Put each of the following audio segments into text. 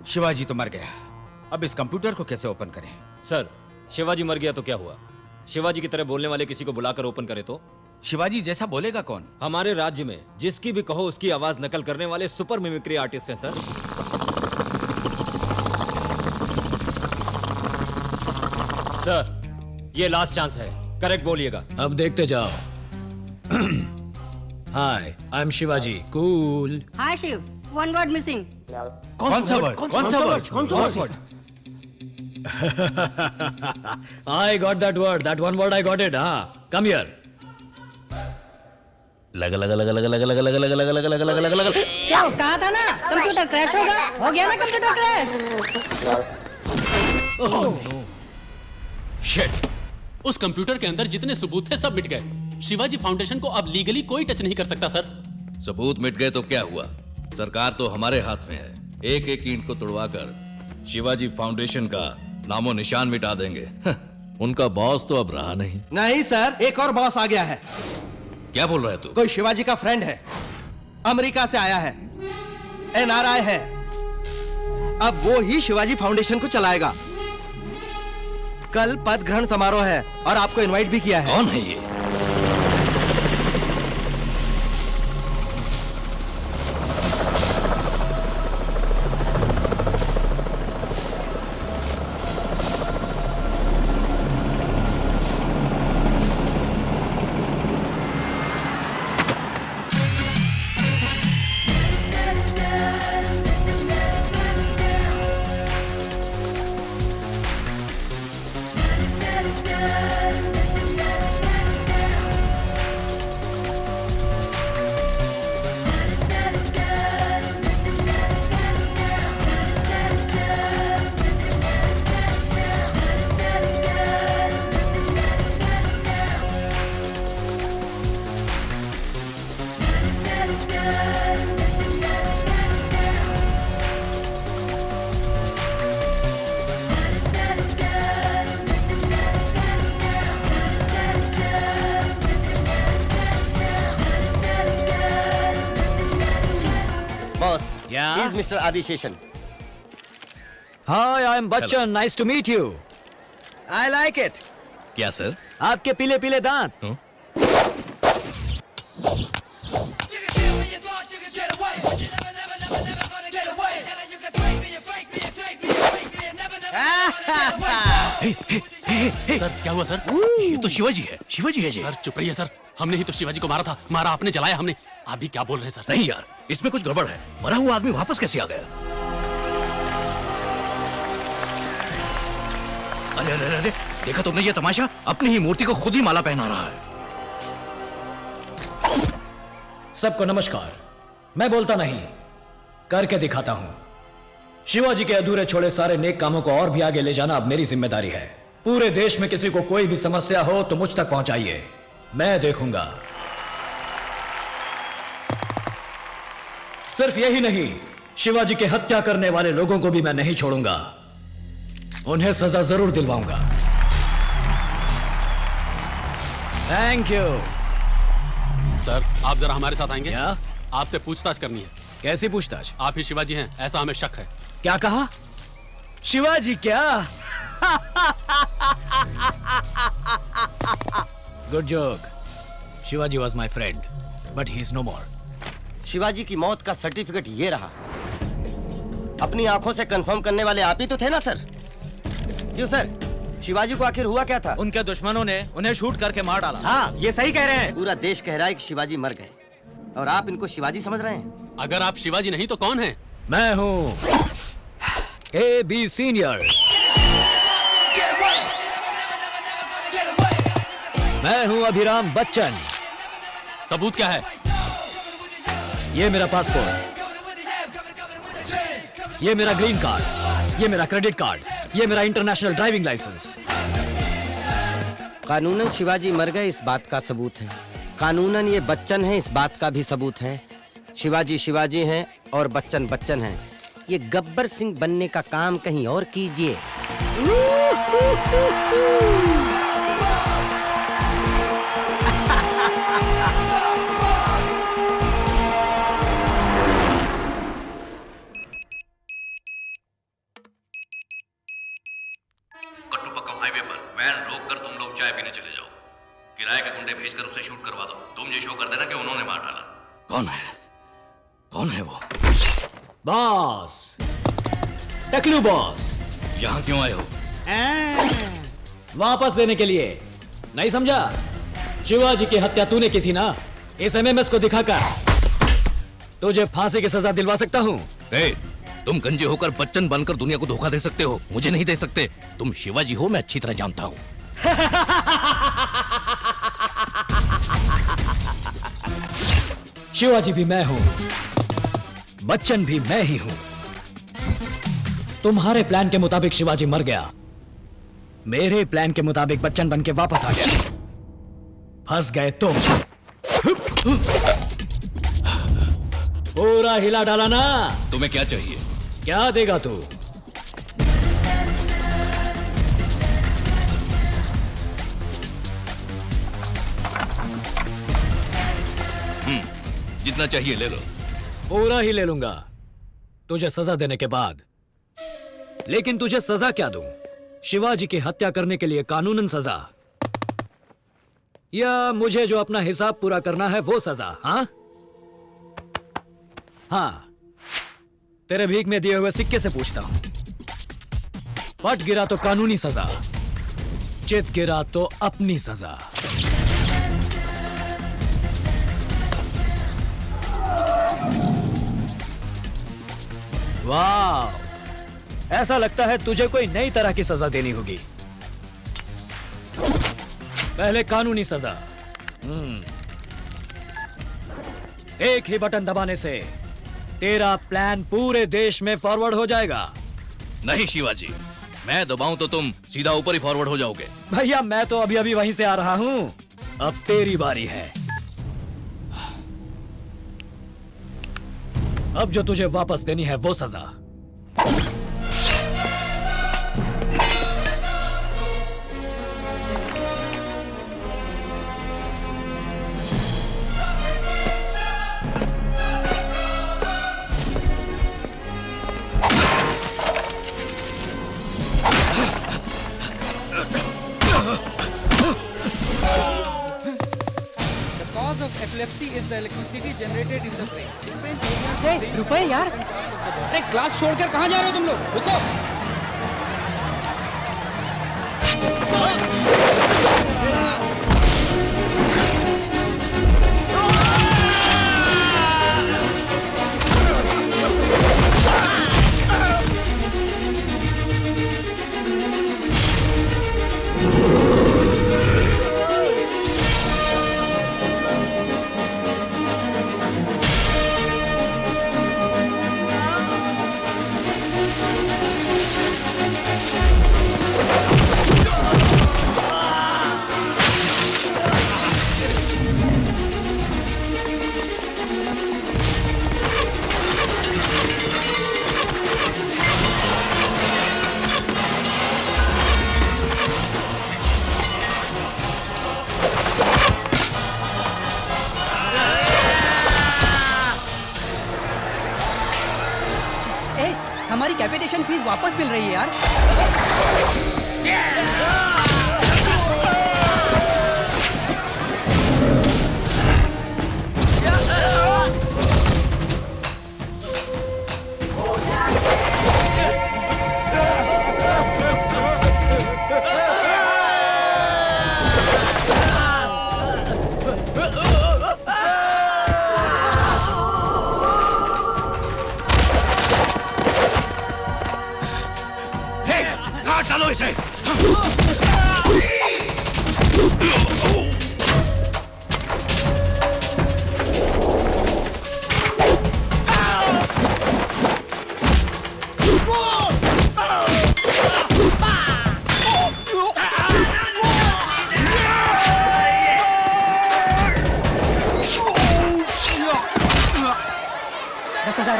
शिवाजी तो मर गया, अब इस कंप्यूटर को कैसे ओपन करें? सर, शिवाजी मर गया तो क्या हुआ? शिवाजी की तरह बोलने वाले किसी को बुलाकर ओपन करे तो? शिवाजी जैसा बोलेगा कौन? हमारे राज्य में जिसकी भी कहो उसकी आवाज नकल करने वाले सुपर मिमिक्री आर्टिस्ट हैं सर। सर, ये लास्ट चांस है, करेक्ट बोलिएगा। अब देखते जाओ। Hi, I am Shivaji. Cool. Hi Shiv, one word missing. कौन सा वर्ड? कौन सा word? I got that word. That one word I got it. हाँ, come here. लगा लगा लगा लगा लगा लगा लगा लगा लगा लगा लगा लगा लगा लगा। क्या कहा था ना, कंप्यूटर क्रैश होगा? हो गया ना कंप्यूटर क्रैश। Shit. उस कंप्यूटर के अंदर जितने सबूत थे सब मिट गए। शिवाजी फाउंडेशन को अब लीगली कोई टच नहीं कर सकता सर। सबूत मिट गए तो क्या हुआ? सरकार तो हमारे हाथ में है। एक एक ईंट को तुड़वाकर शिवाजी फाउंडेशन का नामो निशान मिटा देंगे। उनका बॉस तो अब रहा नहीं। नहीं सर, एक और बॉस आ गया है। क्या बोल रहा है तू? कोई शिवाजी का फ्रेंड है, अमेरिका से आया है, NRI है। अब वो ही शिवाजी फाउंडेशन को चलाएगा। कल पद ग्रहण समारोह है और आपको इनवाइट भी किया है। कौन है ये? He's Mr. Adi Sheshan. Hi, I am Bachchan. Nice to meet you. I like it. क्या सर? आपके पीले पीले दांत। सर क्या हुआ सर? ये तो शिवाजी है। शिवाजी है जी। सर चुप रहिए सर, हमने ही तो शिवाजी को मारा था। मारा आपने, जलाया हमने। आप भी क्या बोल रहे हैं सर? नहीं यार, इसमें कुछ गड़बड़ है। मरा हुआ आदमी वापस कैसे आ गया? अरे अरे अरे, देखा तुमने ये तमाशा? अपनी ही मूर्ति को खुद ही माला पहना रहा है। सबको नमस्कार। मैं बोलता नहीं, करके दिखाता हूं। शिवाजी के अधूरे छोड़े सारे नेक कामों को और भी आगे ले जाना अब मेरी जिम्मेदारी है। पूरे देश में किसी को कोई भी समस्या हो तो मुझ तक पहुंचाइए, मैं देखूंगा। सिर्फ यही नहीं, शिवाजी के हत्या करने वाले लोगों को भी मैं नहीं छोड़ूंगा। उन्हें सजा जरूर दिलवाऊंगा। Thank you. सर आप जरा हमारे साथ आएंगे? क्या? आपसे पूछताछ करनी है। कैसी पूछताछ? आप ही शिवाजी हैं ऐसा हमें शक है। क्या कहा? शिवाजी क्या? Good joke. Shivaji was my friend but he is no more. Shivaji की मौत का सर्टिफिकेट ये रहा। अपनी आंखों से कंफर्म करने वाले आप ही तो थे ना सर? क्यों सर, शिवाजी को आखिर हुआ क्या था? उनके दुश्मनों ने उन्हें शूट करके मार डाला। हाँ, ये सही कह रहे हैं। पूरा देश कह रहा है कि शिवाजी मर गए और आप इनको शिवाजी समझ रहे हैं। अगर आप शिवाजी नहीं तो कौन है? मैं हूं AB सीनियर। मैं हूं अभिराम बच्चन। सबूत क्या है? ये मेरा पासपोर्ट, ये मेरा ग्रीन कार्ड, ये मेरा क्रेडिट कार्ड, ये मेरा इंटरनेशनल ड्राइविंग लाइसेंस। कानूनन शिवाजी मर गए इस बात का सबूत है, कानूनन ये बच्चन है इस बात का भी सबूत है। शिवाजी शिवाजी हैं और बच्चन बच्चन हैं। ये गब्बर सिंह बनने का काम कहीं और कीजिए। गुंडे भेजकर उसे शूट करवा दो। तुम ये शो कर देना कि उन्होंने मार डाला। कौन है वो? बॉस, टकलू बॉस, यहाँ क्यों आए हो? वापस देने के लिए। नहीं समझा? शिवाजी की हत्या तूने की थी ना? इस एमएमएस को दिखाकर तुझे फांसी की सजा दिलवा सकता हूँ। तुम गंजे होकर बच्चन बनकर दुनिया को धोखा दे सकते हो, मुझे नहीं दे सकते। तुम शिवाजी हो, मैं अच्छी तरह जानता हूँ। शिवाजी भी मैं हूं, बच्चन भी मैं ही हूं। तुम्हारे प्लान के मुताबिक शिवाजी मर गया, मेरे प्लान के मुताबिक बच्चन बन के वापस आ गया। फंस गए तुम। पूरा हिला डाला ना? तुम्हें क्या चाहिए? क्या देगा तू? जितना चाहिए ले लो। पूरा ही ले लूंगा तुझे सजा देने के बाद। लेकिन तुझे सजा क्या दूं? शिवाजी की हत्या करने के लिए कानूनन सजा, या मुझे जो अपना हिसाब पूरा करना है वो सजा? हाँ, तेरे भीख में दिए हुए सिक्के से पूछता हूं। फट गिरा तो कानूनी सजा, चित गिरा तो अपनी सजा। वाह, ऐसा लगता है तुझे कोई नई तरह की सजा देनी होगी। पहले कानूनी सजा। एक ही बटन दबाने से तेरा प्लान पूरे देश में फॉरवर्ड हो जाएगा। नहीं शिवाजी, मैं दबाऊं तो तुम सीधा ऊपर ही फॉरवर्ड हो जाओगे। भैया मैं तो अभी अभी वहीं से आ रहा हूं, अब तेरी बारी है। अब जो तुझे वापस देनी है वो सजा। Epilepsy is the electricity generated in the brain. Different areas. ए, रुको यार। अरे क्लास छोड़कर कहाँ जा रहे हो तुम लोग? रुको। हमारी कैपिटेशन फीस वापस मिल रही है यार। डालो इसे।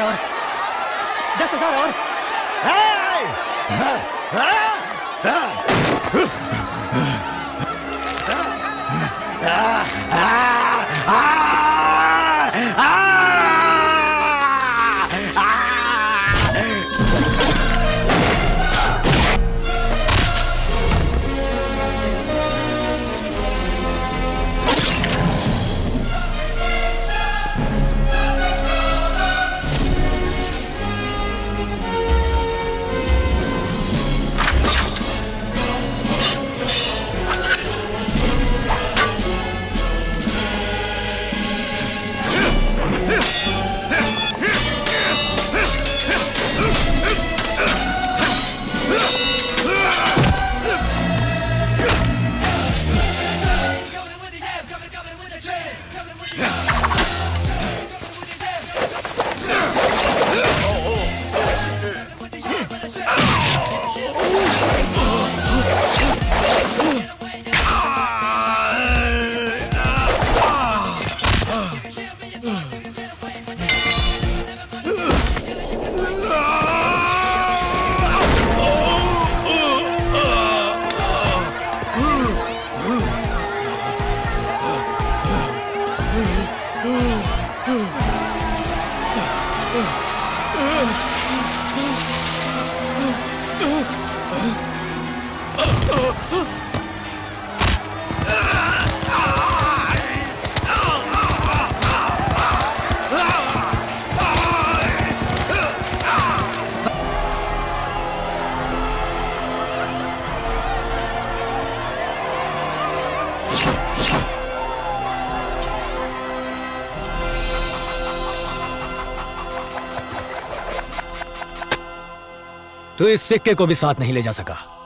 और 10,000 और। तू इस सिक्के को भी साथ नहीं ले जा सका।